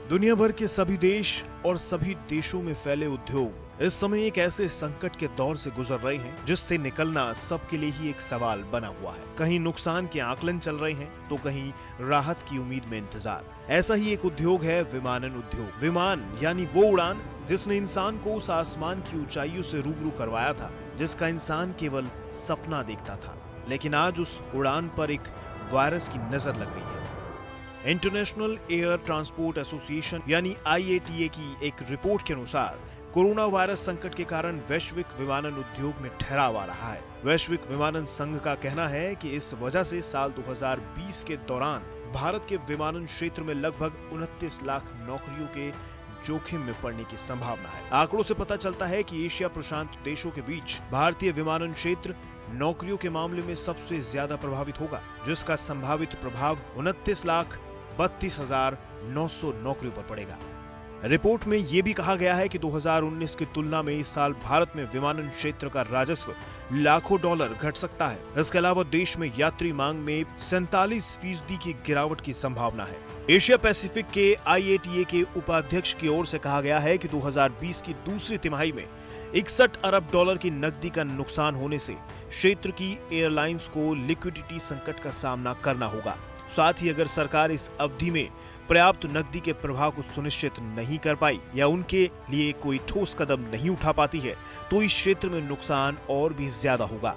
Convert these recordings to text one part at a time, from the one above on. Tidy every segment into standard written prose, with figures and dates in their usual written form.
दुनिया भर के सभी देश और सभी देशों में फैले उद्योग इस समय एक ऐसे संकट के दौर से गुजर रहे हैं जिससे निकलना सबके लिए ही एक सवाल बना हुआ है। कहीं नुकसान के आकलन चल रहे हैं तो कहीं राहत की उम्मीद में इंतजार। ऐसा ही एक उद्योग है विमानन उद्योग। विमान यानी वो उड़ान जिसने इंसान को उस आसमान की ऊंचाइयों से रूबरू करवाया था जिसका इंसान केवल सपना देखता था। लेकिन आज उस उड़ान पर एक वायरस की नजर लग गई है। इंटरनेशनल एयर ट्रांसपोर्ट एसोसिएशन यानी IATA की एक रिपोर्ट के अनुसार कोरोना वायरस संकट के कारण वैश्विक विमानन उद्योग में ठहराव आ रहा है। वैश्विक विमानन संघ का कहना है कि इस वजह से साल 2020 के दौरान भारत के विमानन क्षेत्र में लगभग 29 लाख नौकरियों के जोखिम में पड़ने की संभावना है। आंकड़ों से पता चलता है कि एशिया प्रशांत देशों के बीच भारतीय विमानन क्षेत्र नौकरियों के मामले में सबसे ज्यादा प्रभावित होगा, जिसका संभावित प्रभाव 29,32,900 नौकरियों पर पड़ेगा। रिपोर्ट में यह भी कहा गया है कि 2019 की तुलना में इस साल भारत में विमानन क्षेत्र का राजस्व लाखों डॉलर घट सकता है। इसके अलावा देश में यात्री मांग में 47% की गिरावट की संभावना है। एशिया पैसिफिक के IATA के उपाध्यक्ष की ओर से कहा गया है कि 2020 की दूसरी तिमाही में 61 अरब डॉलर की नकदी का नुकसान होने से क्षेत्र की एयरलाइंस को लिक्विडिटी संकट का सामना करना होगा। साथ ही अगर सरकार इस अवधि में पर्याप्त नकदी के प्रवाह को सुनिश्चित नहीं कर पाई या उनके लिए कोई ठोस कदम नहीं उठा पाती है तो इस क्षेत्र में नुकसान और भी ज्यादा होगा।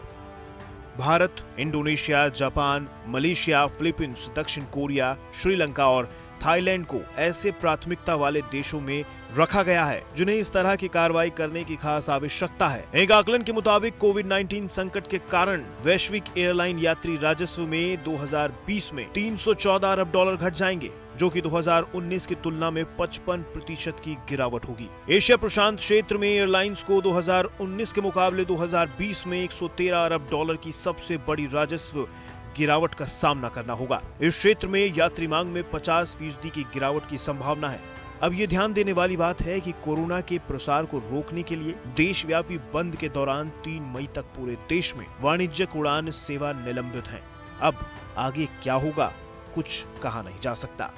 Bharat, Indonesia, Japan, Malaysia, Philippines, दक्षिण कोरिया, श्रीलंका और थाईलैंड को ऐसे प्राथमिकता वाले देशों में रखा गया है जिन्हें इस तरह की कार्रवाई करने की खास आवश्यकता है। एक आकलन के मुताबिक कोविड-19 संकट के कारण वैश्विक एयरलाइन यात्री राजस्व में 2020 में 314 अरब डॉलर घट जाएंगे, जो कि 2019 की तुलना में 55% की गिरावट होगी। एशिया प्रशांत क्षेत्र में एयरलाइंस को 2019 के मुकाबले 2020 में 113 अरब डॉलर की सबसे बड़ी राजस्व गिरावट का सामना करना होगा। इस क्षेत्र में यात्री मांग में 50% की गिरावट की संभावना है। अब ये ध्यान देने वाली बात है कि कोरोना के प्रसार को रोकने के लिए देशव्यापी बंद के दौरान 3 मई तक पूरे देश में वाणिज्यिक उड़ान सेवा निलंबित है। अब आगे क्या होगा कुछ कहा नहीं जा सकता।